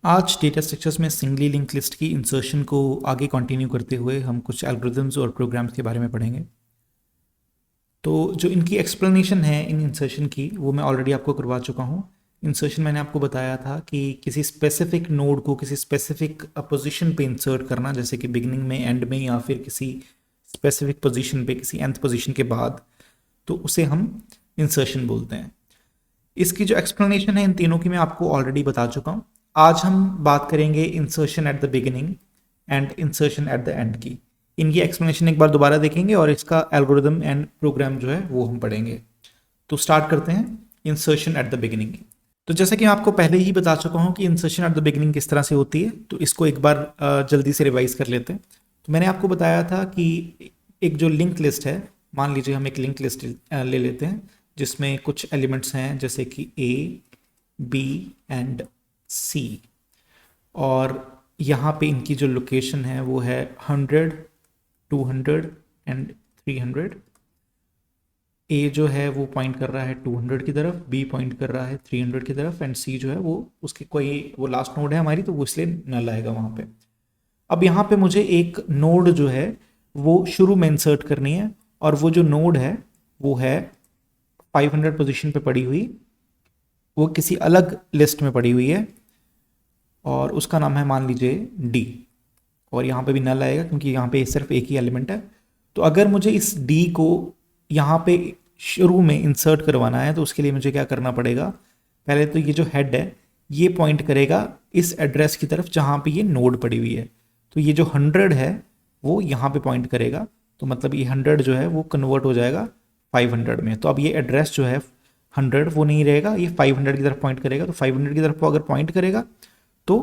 आज data structures में singly link list की इंसर्शन को आगे कंटिन्यू करते हुए हम कुछ एल्गोरिदम्स और प्रोग्राम्स के बारे में पढ़ेंगे। तो जो इनकी एक्सप्लेनेशन है इन इंसर्शन की वो मैं ऑलरेडी आपको करवा चुका हूँ। इंसर्शन मैंने आपको बताया था कि किसी स्पेसिफिक नोड को किसी स्पेसिफिक पोजीशन पे इंसर्ट करना, जैसे कि बिगिनिंग में, एंड में, या फिर किसी स्पेसिफिक पोजीशन पे, किसी nth पोजीशन के बाद, तो उसे हम इंसर्शन बोलते हैं। इसकी जो एक्सप्लेनेशन है इन तीनों की मैं आपको ऑलरेडी बता चुका हूँ। आज हम बात करेंगे insertion at the beginning and insertion at the end की। इनकी एक्सप्लेनेशन एक बार दोबारा देखेंगे और इसका एल्गोरिदम एंड प्रोग्राम जो है वो हम पढ़ेंगे। तो स्टार्ट करते हैं इंसर्शन एट द बिगिनिंग। तो जैसा कि मैं आपको पहले ही बता चुका हूँ कि इंसर्शन एट द बिगिनिंग किस तरह से होती है, तो इसको एक बार जल्दी से रिवाइज कर लेते हैं। तो मैंने आपको बताया था कि एक जो लिंक लिस्ट है, मान लीजिए हम एक लिंक लिस्ट ले लेते हैं जिसमें कुछ एलिमेंट्स हैं जैसे कि ए, बी एंड सी, और यहाँ पे इनकी जो लोकेशन है वो है 100, 200 एंड 300। ए जो है वो पॉइंट कर रहा है 200 की तरफ, बी पॉइंट कर रहा है 300 की तरफ, एंड सी जो है वो उसकी कोई वो लास्ट नोड है हमारी, तो वो इसलिए नल आएगा वहाँ पे। अब यहाँ पे मुझे एक नोड जो है वो शुरू में इंसर्ट करनी है, और वो जो नोड है वो है 500 पोजीशन पे पड़ी हुई, वो किसी अलग लिस्ट में पड़ी हुई है, और उसका नाम है मान लीजिए डी। और यहाँ पे भी नल आएगा क्योंकि यहाँ पे सिर्फ एक ही एलिमेंट है। तो अगर मुझे इस डी को यहाँ पे शुरू में इंसर्ट करवाना है तो उसके लिए मुझे क्या करना पड़ेगा। पहले तो ये जो हेड है ये पॉइंट करेगा इस एड्रेस की तरफ जहाँ पे ये नोड पड़ी हुई है। तो ये जो 100 है वो यहाँ पे पॉइंट करेगा, तो मतलब ये 100 जो है वो कन्वर्ट हो जाएगा 500 में। तो अब ये एड्रेस जो है 100 वो नहीं रहेगा, ये 500 की तरफ पॉइंट करेगा। तो 500 की तरफ वो अगर पॉइंट करेगा तो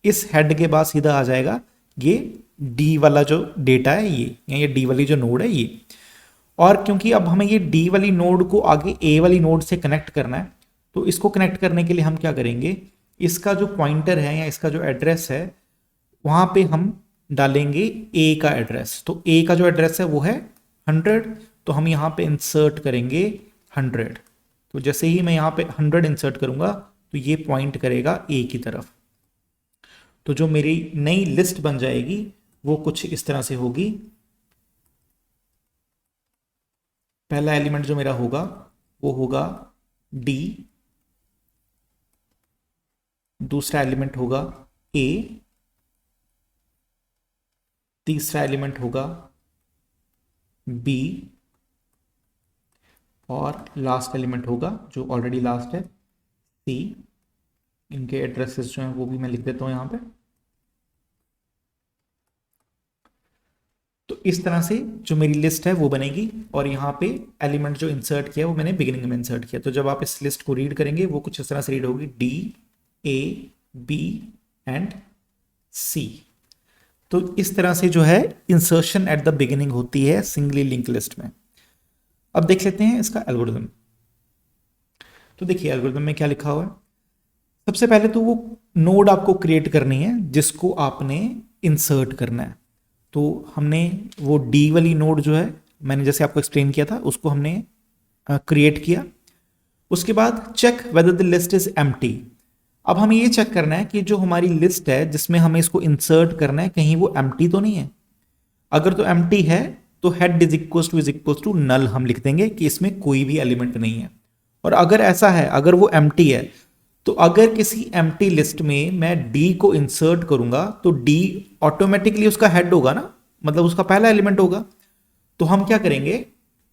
इस हेड के बाद सीधा आ जाएगा ये डी वाला जो डेटा है ये डी वाली जो नोड है ये। और क्योंकि अब हमें ये डी वाली नोड को आगे ए वाली नोड से कनेक्ट करना है, तो इसको कनेक्ट करने के लिए हम क्या करेंगे, इसका जो पॉइंटर है या इसका जो एड्रेस है वहां पे हम डालेंगे ए का एड्रेस। तो ए का जो एड्रेस है वो है 100, तो हम यहाँ पे इंसर्ट करेंगे 100। तो जैसे ही मैं यहाँ पे 100 इंसर्ट करूंगा तो ये पॉइंट करेगा ए की तरफ। तो जो मेरी नई लिस्ट बन जाएगी वो कुछ इस तरह से होगी। पहला एलिमेंट जो मेरा होगा वो होगा डी, दूसरा एलिमेंट होगा ए, तीसरा एलिमेंट होगा बी, और लास्ट एलिमेंट होगा जो ऑलरेडी लास्ट है सी। इनके एड्रेसेस जो हैं वो भी मैं लिख देता हूं यहां पे। तो इस तरह से जो मेरी लिस्ट है वो बनेगी, और यहाँ पे एलिमेंट जो इंसर्ट किया वो मैंने बिगिनिंग में इंसर्ट किया। तो जब आप इस लिस्ट को रीड करेंगे वो कुछ इस तरह से रीड होगी डी, ए, बी एंड सी। तो इस तरह से जो है इंसर्शन एट द बिगिनिंग होती है सिंगली लिंक लिस्ट में। अब देख लेते हैं इसका एल्गोरिदम। तो देखिए एल्गोरिदम में क्या लिखा हुआ है। सबसे पहले तो वो नोड आपको क्रिएट करनी है जिसको आपने इंसर्ट करना है। तो हमने वो डी वाली नोड जो है मैंने जैसे आपको एक्सप्लेन किया था उसको हमने क्रिएट किया। उसके बाद check whether the list is empty. अब हमें ये चेक करना है कि जो हमारी लिस्ट है जिसमें हमें इसको इंसर्ट करना है कहीं वो एम्प्टी तो नहीं है। अगर तो एम्प्टी है तो head is equals to null हम लिख देंगे कि इसमें कोई भी एलिमेंट नहीं है। और अगर ऐसा है, अगर वो एम्प्टी है, तो अगर किसी एम्प्टी लिस्ट में मैं डी को इंसर्ट करूंगा तो डी ऑटोमेटिकली उसका हेड होगा ना, मतलब उसका पहला एलिमेंट होगा। तो हम क्या करेंगे,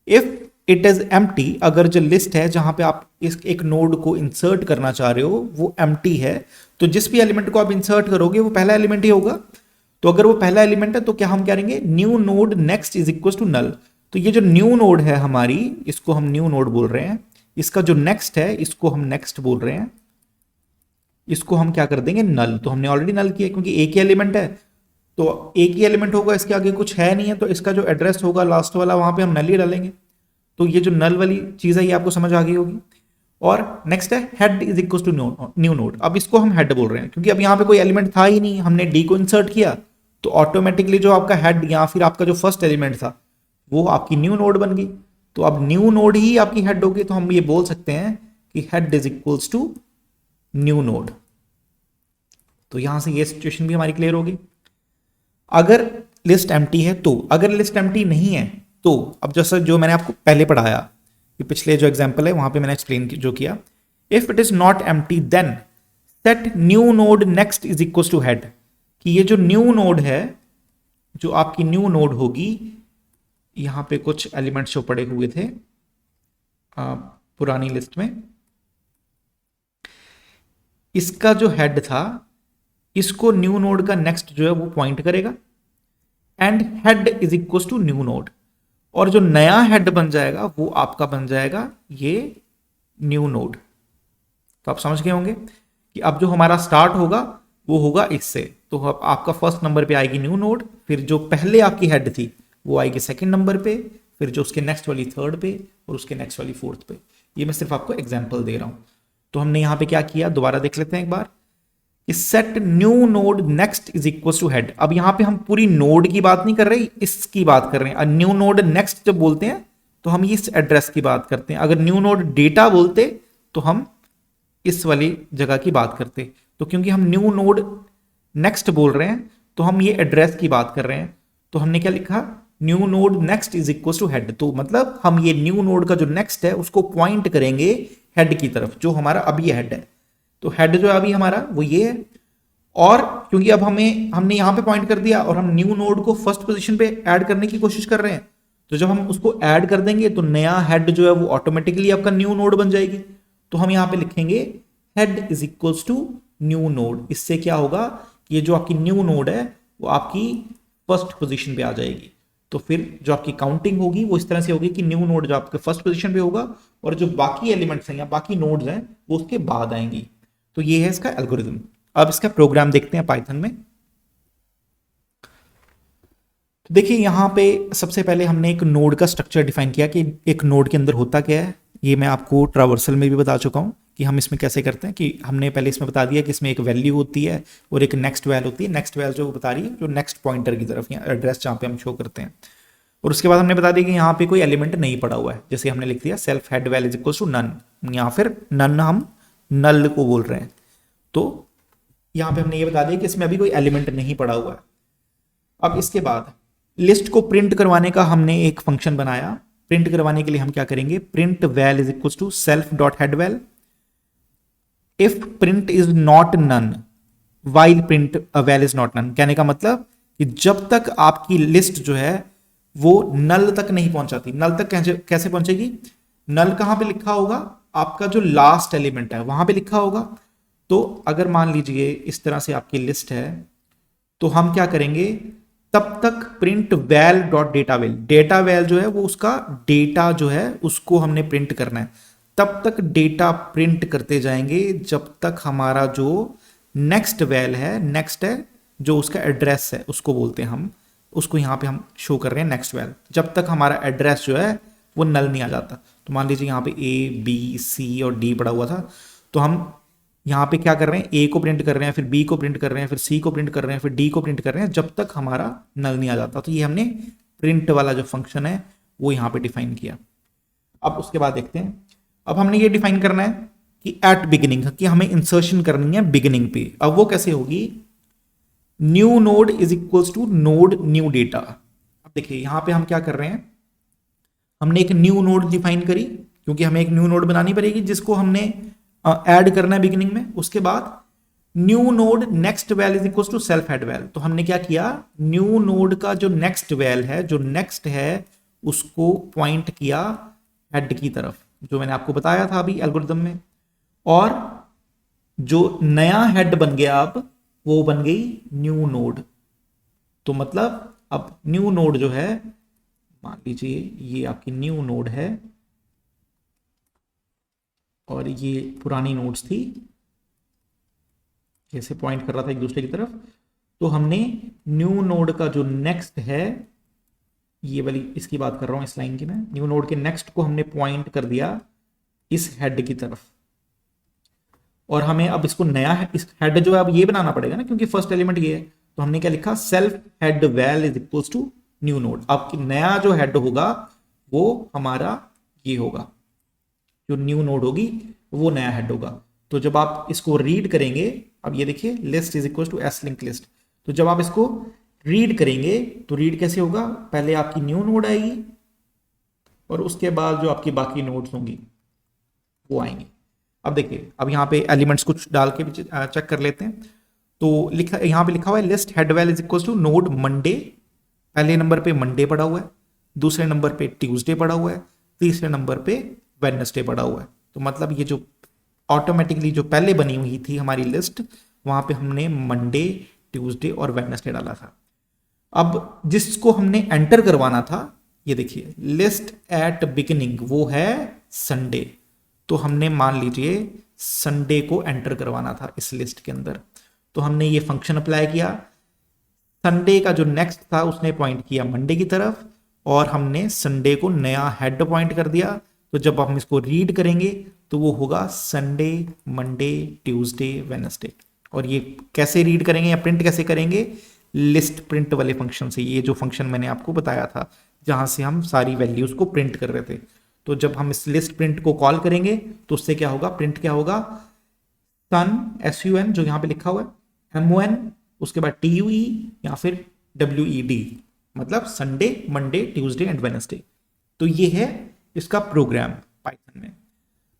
इफ इट इज एम्प्टी, अगर जो लिस्ट है जहां पे आप इस एक नोड को इंसर्ट करना चाह रहे हो वो एम्प्टी है, तो जिस भी एलिमेंट को आप इंसर्ट करोगे वो पहला एलिमेंट ही होगा। तो अगर वो पहला एलिमेंट है तो क्या हम करेंगे, new node next is equal to null. तो ये जो न्यू नोड है हमारी, इसको हम न्यू नोड बोल रहे हैं। इसका जो नेक्स्ट है इसको हम नेक्स्ट बोल रहे हैं। इसको हम क्या कर देंगे, नल। तो हमने ऑलरेडी नल किया क्योंकि एक ही एलिमेंट है, तो एक ही एलिमेंट होगा, इसके आगे कुछ है नहीं है, तो इसका जो एड्रेस होगा लास्ट वाला वहां पे हम नल ही डालेंगे। तो ये जो नल वाली चीज है ये आपको समझ आ गई होगी। और नेक्स्ट है head is equal to new node. अब इसको हम हेड बोल रहे हैं क्योंकि अब यहाँ पे कोई एलिमेंट था ही नहीं, हमने डी को इंसर्ट किया तो ऑटोमेटिकली जो आपका हेड या फिर आपका जो फर्स्ट एलिमेंट था वो आपकी न्यू नोड बन गई। तो अब न्यू नोड ही आपकी हेड होगी, तो हम ये बोल सकते हैं कि head is equals to new node. तो यहां से ये सिचुएशन भी हमारी क्लियर होगी। अगर लिस्ट एम्प्टी है तो, अगर लिस्ट एम्प्टी नहीं है तो, अब जैसा जो मैंने आपको पहले पढ़ाया, कि पिछले जो एग्जांपल है वहां पे मैंने एक्सप्लेन जो किया, if it is not empty then set new node next is equal to head, कि ये जो न्यू नोड है, जो आपकी न्यू नोड होगी, यहां पे कुछ एलिमेंट्स जो पड़े हुए थे पुरानी लिस्ट में, इसका जो हेड था, इसको न्यू नोड का नेक्स्ट जो है वो पॉइंट करेगा, and head is equal to new node, और जो नया हेड बन जाएगा वो आपका बन जाएगा ये न्यू नोड। तो आप समझ गए होंगे कि अब जो हमारा स्टार्ट होगा वो होगा इससे, तो अब आपका फर्स्ट नंबर पे आएगी न्यू नोड, फिर जो पहले आपकी हेड थी वो आएगी सेकंड नंबर पे, फिर जो उसके नेक्स्ट वाली थर्ड पे, और उसके नेक्स्ट वाली फोर्थ पे। ये मैं सिर्फ आपको एग्जांपल दे रहा हूं। तो हमने यहां पे क्या किया, दोबारा देख लेते हैं एक बार, set new node next is equal to head. अब यहां पे हम पूरी नोड की बात नहीं कर रहे, इसकी बात कर रहे हैं। न्यू नोड नेक्स्ट जब बोलते हैं तो हम इस एड्रेस की बात करते हैं। अगर न्यू नोड डेटा बोलते तो हम इस वाली जगह की बात करते। तो क्योंकि हम न्यू नोड नेक्स्ट बोल रहे हैं तो हम ये एड्रेस की बात कर रहे हैं, तो हमने क्या लिखा, new node next is equal to head. तो मतलब हम ये न्यू नोड का जो नेक्स्ट है उसको पॉइंट करेंगे हेड की तरफ, जो हमारा अभी हेड है। तो हेड जो है अभी हमारा वो ये है, और क्योंकि अब हमने यहां पे पॉइंट कर दिया और हम न्यू नोड को फर्स्ट पोजीशन पे ऐड करने की कोशिश कर रहे हैं, तो जब हम उसको ऐड कर देंगे तो नया हेड जो है वो ऑटोमेटिकली आपका न्यू नोड बन जाएगी। तो हम यहां पे लिखेंगे head is equals to new node. इससे क्या होगा, ये जो आपकी न्यू नोड है वो आपकी फर्स्ट पोजीशन पे आ जाएगी। तो फिर जो आपकी काउंटिंग होगी वो इस तरह से होगी कि न्यू नोड जो आपके फर्स्ट पोजीशन पे होगा और जो बाकी एलिमेंट्स हैं या बाकी नोड्स हैं वो उसके बाद आएंगी। तो ये है इसका एल्गोरिथम। अब इसका प्रोग्राम देखते हैं पाइथन में। तो देखिए यहां पे सबसे पहले हमने एक नोड का स्ट्रक्चर डिफाइन किया कि एक नोड के अंदर होता क्या है। ये मैं आपको ट्रावर्सल में भी बता चुका हूं कि हम इसमें कैसे करते हैं, कि हमने पहले इसमें बता दिया कि इसमें एक वैल्यू होती है और एक नेक्स्ट वैल होती है। नेक्स्ट वैल जो बता रही है जो नेक्स्ट पॉइंटर की तरफ या एड्रेस जहां पे हम शो करते हैं। और उसके बाद हमने बता दिया कि यहाँ पे कोई एलिमेंट नहीं पड़ा हुआ है, जैसे हमने लिख दिया self head val is equal to none, या फिर नन हम नल को बोल रहे हैं। तो यहां पे हमने ये बता दिया कि इसमें अभी कोई एलिमेंट नहीं पड़ा हुआ है। अब इसके बाद लिस्ट को प्रिंट करवाने का हमने एक फंक्शन बनाया। प्रिंट करवाने के लिए हम क्या करेंगे, print val is equal to self dot head val if print is not none while print val is not none. कहने का मतलब कि जब तक आपकी लिस्ट जो है वो नल तक नहीं पहुंचाती। नल तक कैसे पहुंचेगी, नल कहां पे लिखा होगा, आपका जो लास्ट एलिमेंट है वहां पे लिखा होगा। तो अगर मान लीजिए इस तरह से आपकी लिस्ट है, तो हम क्या करेंगे, तब तक print val dot data val, data val जो है वो उसका डेटा जो है उसको हमने प्रिंट करना है। तब तक डेटा प्रिंट करते जाएंगे जब तक हमारा जो नेक्स्ट वैल है, नेक्स्ट है जो उसका एड्रेस है उसको बोलते हैं हम, उसको यहां पे हम शो कर रहे हैं नेक्स्ट वैल, जब तक हमारा एड्रेस जो है वो नल नहीं आ जाता। तो मान लीजिए यहाँ पे A B C और D पड़ा हुआ था, तो हम यहाँ पे क्या कर रहे हैं, A को प्रिंट कर रहे हैं, फिर B को प्रिंट कर रहे हैं, फिर C को प्रिंट कर रहे हैं, फिर D को प्रिंट कर रहे हैं, जब तक हमारा नल नहीं आ जाता। तो ये हमने प्रिंट वाला जो फंक्शन है वो यहाँ पे डिफाइन किया। अब उसके बाद देखते हैं, अब हमने ये डिफाइन करना है कि एट बिगिनिंग, कि हमें इंसर्शन करनी है बिगिनिंग पे। अब वो कैसे होगी, new node is equals to node new data. अब देखिए यहां पे हम क्या कर रहे हैं, हमने एक न्यू नोड डिफाइन करी, क्योंकि हमें एक न्यू नोड बनानी पड़ेगी जिसको हमने ऐड करना है बिगिनिंग में। उसके बाद new node next val is equals to self head val. तो हमने क्या किया, न्यू नोड का जो नेक्स्ट वैल है, जो नेक्स्ट है, उसको पॉइंट किया हेड की तरफ, जो मैंने आपको बताया था अभी एल्गोरिथम में। और जो नया हेड बन गया अब वो बन गई न्यू नोड। तो मतलब अब न्यू नोड जो है, मान लीजिए ये आपकी न्यू नोड है और ये पुरानी नोड्स थी, जैसे पॉइंट कर रहा था एक दूसरे की तरफ। तो हमने न्यू नोड का जो नेक्स्ट है, ये वाली इसकी बात कर रहा हूं इस लाइन की मैं, न्यू नोड के नेक्स्ट को हमने पॉइंट कर दिया इस हेड की तरफ। और हमें अब इसको नया है, इस हेड जो है अब ये बनाना पड़ेगा ना, क्योंकि फर्स्ट एलिमेंट ये है। तो हमने क्या लिखा, self head val is equals to new node. आपकी नया जो हेड होगा वो हमारा ये होगा, जो न्यू नोड होगी वो नया हेड होगा। तो जब आप इसको रीड करेंगे, अब ये देखिए list is equal to S link list, तो जब आप इसको रीड करेंगे तो रीड कैसे होगा, पहले आपकी न्यू नोड आएगी और उसके बाद जो आपकी बाकी नोड्स होंगी वो आएंगी। अब देखिए, अब यहाँ पे एलिमेंट्स कुछ डाल के चेक कर लेते हैं। तो लिखा, यहाँ पे लिखा हुआ है list head val is equal to node Monday, पहले नंबर पे मंडे पड़ा हुआ है, दूसरे नंबर पे ट्यूसडे पड़ा हुआ है, तीसरे नंबर पे वेडनेसडे पड़ा हुआ है। तो मतलब ये जो ऑटोमेटिकली जो पहले बनी हुई थी हमारी लिस्ट, वहां पे हमने मंडे, ट्यूसडे और वेडनेसडे डाला था। अब जिसको हमने एंटर करवाना था, ये देखिए लिस्ट एट बिगिनिंग, वो है संडे, तो हमने मान लीजिए संडे को एंटर करवाना था इस लिस्ट के अंदर। तो हमने ये फंक्शन अप्लाई किया, संडे का जो नेक्स्ट था उसने पॉइंट किया मंडे की तरफ, और हमने संडे को नया हेड पॉइंट कर दिया। तो जब हम इसको रीड करेंगे तो वो होगा संडे, मंडे, ट्यूसडे, वेडनेसडे। और ये कैसे रीड करेंगे या प्रिंट कैसे करेंगे, लिस्ट प्रिंट वाले फंक्शन से, ये जो फंक्शन मैंने आपको बताया था जहां से हम सारी वैल्यूज को प्रिंट कर रहे थे। तो जब हम इस लिस्ट प्रिंट को कॉल करेंगे तो उससे क्या होगा, प्रिंट क्या होगा, सन SUN जो यहाँ पे लिखा हुआ है, MON, उसके बाद TUE या फिर WED, मतलब Sunday, Monday, Tuesday and Wednesday. तो ये है इसका प्रोग्राम पाइथन में।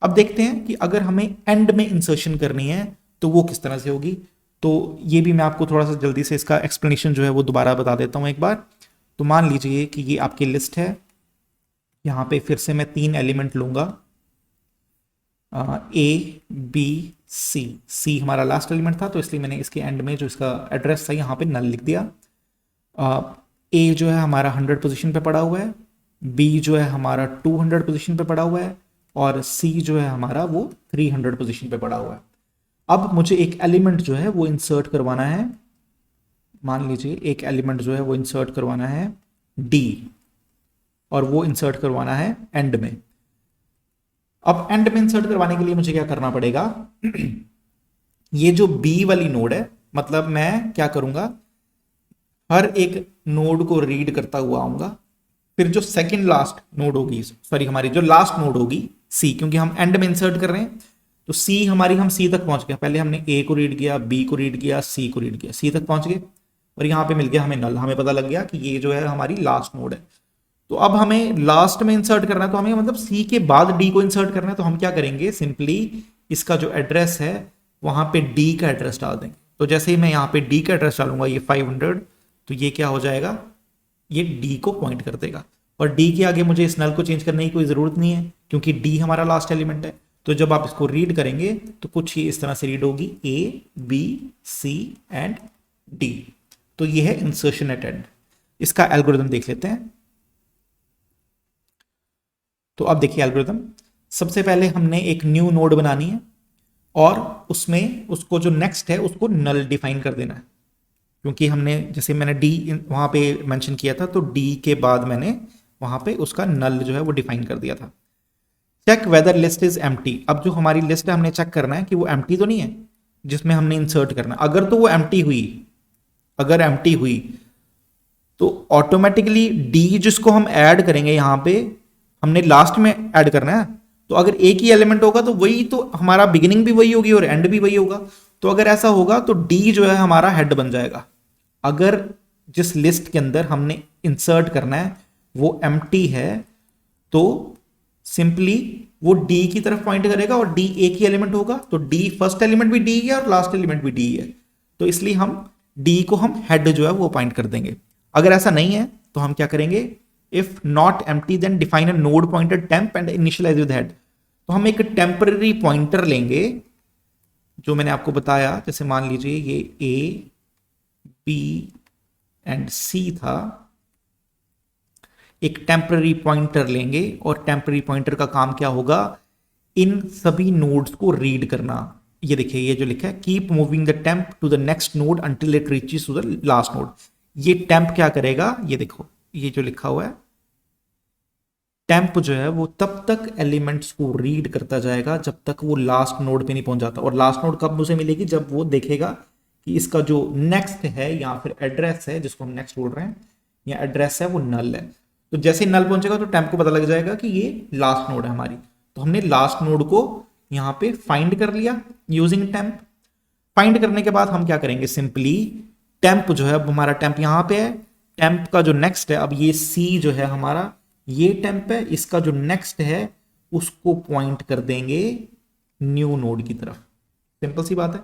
अब देखते हैं कि अगर हमें एंड में इंसर्शन करनी है तो वो किस तरह से होगी। तो ये भी मैं आपको थोड़ा सा जल्दी से इसका एक्सप्लेनेशन जो है वो दोबारा बता देता हूँ एक बार। तो मान लीजिए कि ये आपकी लिस्ट है, यहाँ पे फिर से मैं 3 एलिमेंट लूंगा, C हमारा लास्ट एलिमेंट था, तो इसलिए मैंने इसके एंड में जो इसका एड्रेस था यहाँ पे नल लिख दिया। A जो है हमारा 100 पोजीशन पे पड़ा हुआ है, B जो है हमारा 200 पोजीशन पे पड़ा हुआ है, और C जो है हमारा वो 300 पोजीशन पे पड़ा हुआ है। अब मुझे एक एलिमेंट जो है वो इंसर्ट करवाना है, मान लीजिए एक एलिमेंट जो है वो इंसर्ट करवाना है D, और वो इंसर्ट करवाना है एंड में। अब एंड में इंसर्ट करवाने के लिए मुझे क्या करना पड़ेगा, ये जो B वाली नोड है, मतलब मैं क्या करूंगा, हर एक नोड को रीड करता हुआ आऊंगा, फिर जो सेकंड लास्ट नोड होगी, सॉरी हमारी जो लास्ट नोड होगी C, क्योंकि हम एंड में इंसर्ट कर रहे हैं, तो C हमारी, हम C तक पहुंच गए, पहले हमने A को रीड किया, B को रीड किया, C को रीड किया, C तक पहुंच गए, और यहाँ पे मिल गया हमें नल, हमें पता लग गया कि ये जो है हमारी लास्ट नोड है। तो अब हमें लास्ट में इंसर्ट करना है, तो हमें मतलब C के बाद D को इंसर्ट करना है, तो हम क्या करेंगे, सिंपली इसका जो एड्रेस है वहां पे D का एड्रेस डाल देंगे। तो जैसे ही मैं यहाँ पे D का एड्रेस डालूंगा, ये 500, तो ये क्या हो जाएगा, ये D को पॉइंट कर देगा, और D के आगे मुझे इस नल को चेंज करने की कोई जरूरत नहीं है क्योंकि D हमारा लास्ट एलिमेंट है। तो जब आप इसको रीड करेंगे तो कुछ ही इस तरह से रीड होगी, A, B, C and D। तो ये है इंसर्शन एट एंड। इसका एल्गोरिथम देख लेते हैं। तो अब देखिए एल्गोरिथम, सबसे पहले हमने एक न्यू नोड बनानी है और उसमें उसको जो नेक्स्ट है उसको नल डिफाइन कर देना है, क्योंकि हमने जैसे मैंने D वहां पे मेंशन किया था, तो D के बाद मैंने वहां पे उसका नल जो है वो डिफाइन कर दिया था। Check whether list is empty, अब जो हमारी लिस्ट है हमने चेक करना है कि वो एम्प्टी तो नहीं है जिसमें हमने इंसर्ट करना है। अगर तो वो एम्प्टी हुई, अगर एम्प्टी हुई तो ऑटोमेटिकली D जिसको हम ऐड करेंगे, यहां पे हमने लास्ट में ऐड करना है, तो अगर एक ही एलिमेंट होगा तो वही, तो हमारा बिगिनिंग भी वही होगी और एंड भी वही होगा। तो अगर ऐसा होगा तो D जो है हमारा हेड बन जाएगा। अगर जिस लिस्ट के अंदर हमने इंसर्ट करना है वो एम्प्टी है तो सिंपली वो D की तरफ पॉइंट करेगा, और D एक ही एलिमेंट होगा, तो D फर्स्ट एलिमेंट भी D है और लास्ट एलिमेंट भी D है, तो इसलिए हम D को हम हेड जो है वो पॉइंट कर देंगे। अगर ऐसा नहीं है तो हम क्या करेंगे, if not empty then define a node pointer temp and initialise with head. तो हम एक टेम्पररी पॉइंटर लेंगे जो मैंने आपको बताया, जैसे मान लीजिए ये A, B एंड C था, एक टेम्पररी पॉइंटर लेंगे और टेम्पररी पॉइंटर का काम क्या होगा, इन सभी नोड्स को रीड करना। ये देखिए ये जो लिखा है, keep moving the temp to the next node until it reaches to the last node. ये टेम्प क्या करेगा, ये देखो ये जो लिखा हुआ है, टेम्प जो है वो तब तक एलिमेंट्स को रीड करता जाएगा जब तक वो लास्ट नोड पे नहीं पहुंच जाता। और लास्ट नोड कब उसे मिलेगी, जब वो देखेगा कि इसका जो नेक्स्ट है या फिर एड्रेस है जिसको हम नेक्स्ट बोल रहे हैं, या एड्रेस है वो नल है। तो जैसे नल पहुंचेगा तो टेम्प को पता लग जाएगा कि ये लास्ट नोड है हमारी, तो हमने लास्ट नोड को यहाँ पे फाइंड कर लिया यूजिंग टेम्प। फाइंड करने के बाद हम क्या करेंगे, सिंपली टेम्प जो है, अब हमारा टेम्प यहाँ पे है, टेम्प का जो नेक्स्ट है, अब ये सी जो है हमारा, ये टेम्प है, इसका जो नेक्स्ट है उसको पॉइंट कर देंगे न्यू नोड की तरफ। सिंपल सी बात है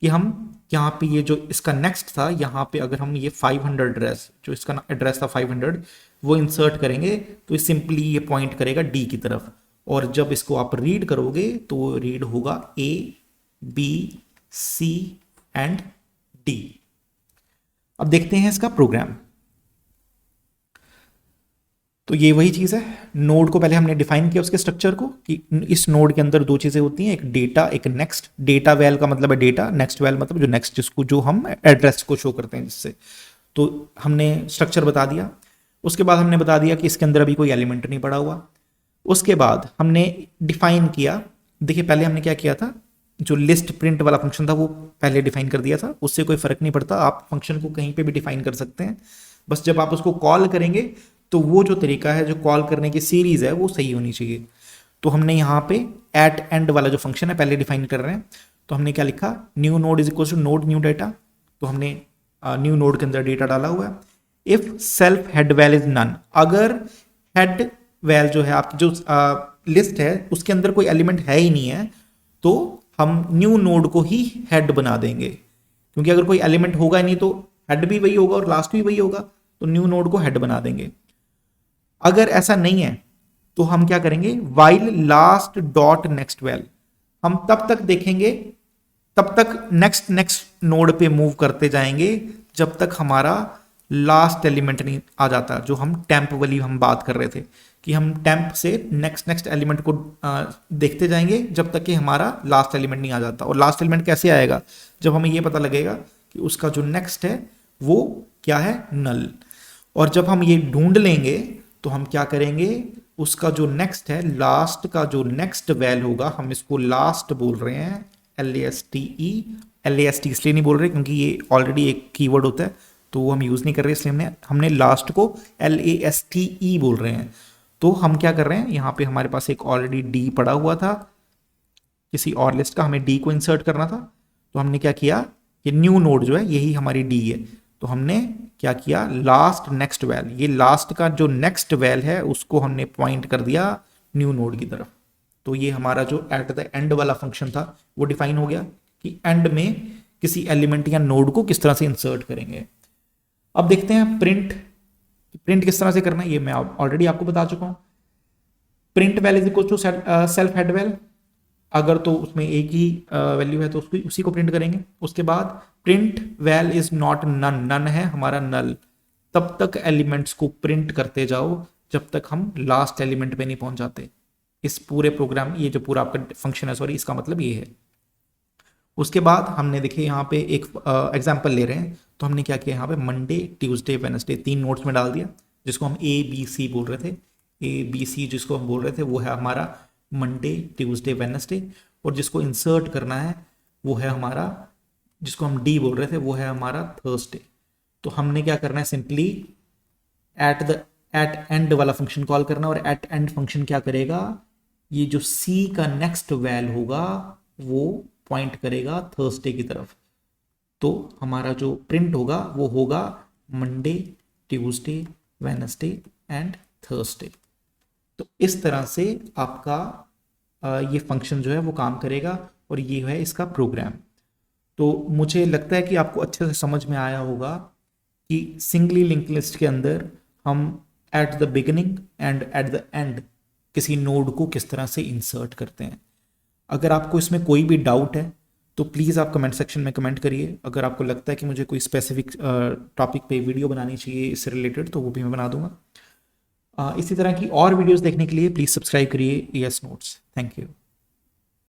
कि हम यहाँ पे ये जो इसका नेक्स्ट था, यहाँ पे अगर हम ये 500 एड्रेस, जो इसका एड्रेस था 500, वो इंसर्ट करेंगे तो सिंपली ये पॉइंट करेगा डी की तरफ। और जब इसको आप रीड करोगे तो रीड होगा A B C and D. अब देखते हैं इसका प्रोग्राम। तो ये वही चीज़ है, नोड को पहले हमने डिफाइन किया उसके स्ट्रक्चर को कि इस नोड के अंदर दो चीज़ें होती हैं, एक डेटा एक नेक्स्ट। डेटा वैल का मतलब है डेटा, नेक्स्ट वैल मतलब जो नेक्स्ट, जिसको जो हम एड्रेस को शो करते हैं जिससे। तो हमने स्ट्रक्चर बता दिया। उसके बाद हमने बता दिया कि इसके अंदर अभी कोई एलिमेंट नहीं पड़ा हुआ। उसके बाद हमने डिफाइन किया, देखिए पहले हमने क्या किया था, जो लिस्ट प्रिंट वाला फंक्शन था वो पहले डिफाइन कर दिया था, उससे कोई फर्क नहीं पड़ता, आप फंक्शन को कहीं पे भी डिफाइन कर सकते हैं, बस जब आप उसको कॉल करेंगे तो वो जो तरीका है, जो कॉल करने की सीरीज है, वो सही होनी चाहिए। तो हमने यहाँ पे एट एंड वाला जो फंक्शन है पहले डिफाइन कर रहे हैं। तो हमने क्या लिखा, new node is equal to node new data. तो हमने न्यू नोड के अंदर डेटा डाला हुआ है। If self head val is none, अगर हेड वैल जो है आपकी जो लिस्ट है उसके अंदर कोई एलिमेंट है ही नहीं है, तो हम न्यू नोड को ही हेड बना देंगे, क्योंकि अगर कोई एलिमेंट होगा ही नहीं तो हेड भी वही होगा और लास्ट भी वही होगा, तो न्यू नोड को हेड बना देंगे। अगर ऐसा नहीं है तो हम क्या करेंगे, while last dot next val, हम तब तक देखेंगे, तब तक नेक्स्ट नेक्स्ट नोड पे मूव करते जाएंगे जब तक हमारा लास्ट एलिमेंट नहीं आ जाता। जो हम टेम्प वाली हम बात कर रहे थे कि हम टेम्प से नेक्स्ट नेक्स्ट एलिमेंट को देखते जाएंगे जब तक कि हमारा लास्ट एलिमेंट नहीं आ जाता। और लास्ट एलिमेंट कैसे आएगा, जब हमें ये पता लगेगा कि उसका जो नेक्स्ट है वो क्या है, नल। और जब हम ये ढूंढ लेंगे तो हम क्या करेंगे, उसका जो नेक्स्ट है, लास्ट का जो नेक्स्ट वैल होगा, हम इसको लास्ट बोल रहे हैं, LASTE। LAST इसलिए नहीं बोल रहे क्योंकि ये ऑलरेडी एक कीवर्ड होता है तो वो हम यूज़ नहीं कर रहे, इसलिए हमने लास्ट को LASTE बोल रहे हैं। तो हम क्या कर रहे हैं, यहाँ पे हमारे पास एक ऑलरेडी डी पड़ा हुआ था किसी और लिस्ट का, हमें डी को इंसर्ट करना था। तो हमने क्या किया, ये न्यू नोड जो है यही हमारी डी है, तो हमने क्या किया, लास्ट नेक्स्ट वैल, ये लास्ट का जो नेक्स्ट वैल है उसको हमने पॉइंट कर दिया न्यू नोड की तरफ। तो ये हमारा जो एट द एंड वाला फंक्शन था वो डिफाइन हो गया कि एंड में किसी एलिमेंट या नोड को किस तरह से इंसर्ट करेंगे। अब देखते हैं प्रिंट, प्रिंट किस तरह से करना है, ये मैं ऑलरेडी आपको बता चुका हूं। Print val is equal to self head val, अगर तो उसमें एक ही वैल्यू है तो उसको उसी को प्रिंट करेंगे। उसके बाद print val is not none, none है हमारा नल, तब तक एलिमेंट्स को प्रिंट करते जाओ जब तक हम लास्ट एलिमेंट पे नहीं पहुंच जाते। इस पूरे प्रोग्राम, ये जो पूरा आपका फंक्शन है, सॉरी, इसका मतलब ये है। उसके बाद हमने देखिए यहाँ पे एक एग्जाम्पल ले रहे हैं, तो हमने क्या किया, यहाँ पे मंडे ट्यूसडे वेडनेसडे 3 नोट्स में डाल दिया, जिसको हम ABC बोल रहे थे। ABC जिसको हम बोल रहे थे वो है हमारा मंडे ट्यूसडे वेडनेसडे, और जिसको इंसर्ट करना है वो है हमारा, जिसको हम D बोल रहे थे वो है हमारा थर्सडे। तो हमने क्या करना है, सिंपली एट एंड वाला फंक्शन कॉल करना, और एट एंड फंक्शन क्या करेगा, ये जो C का नेक्स्ट वैल होगा वो पॉइंट करेगा थर्सडे की तरफ। तो हमारा जो प्रिंट होगा वो होगा Monday Tuesday Wednesday and Thursday. तो इस तरह से आपका ये फंक्शन जो है वो काम करेगा, और ये है इसका प्रोग्राम। तो मुझे लगता है कि आपको अच्छे से समझ में आया होगा कि सिंगली लिंक लिस्ट के अंदर हम at the beginning and at the end किसी नोड को किस तरह से इंसर्ट करते हैं। अगर आपको इसमें कोई भी डाउट है तो प्लीज़ आप कमेंट सेक्शन में कमेंट करिए। अगर आपको लगता है कि मुझे कोई स्पेसिफिक टॉपिक पे वीडियो बनानी चाहिए इससे रिलेटेड, तो वो भी मैं बना दूंगा। इसी तरह की और वीडियोस देखने के लिए प्लीज़ सब्सक्राइब करिए ES नोट्स। Thank you.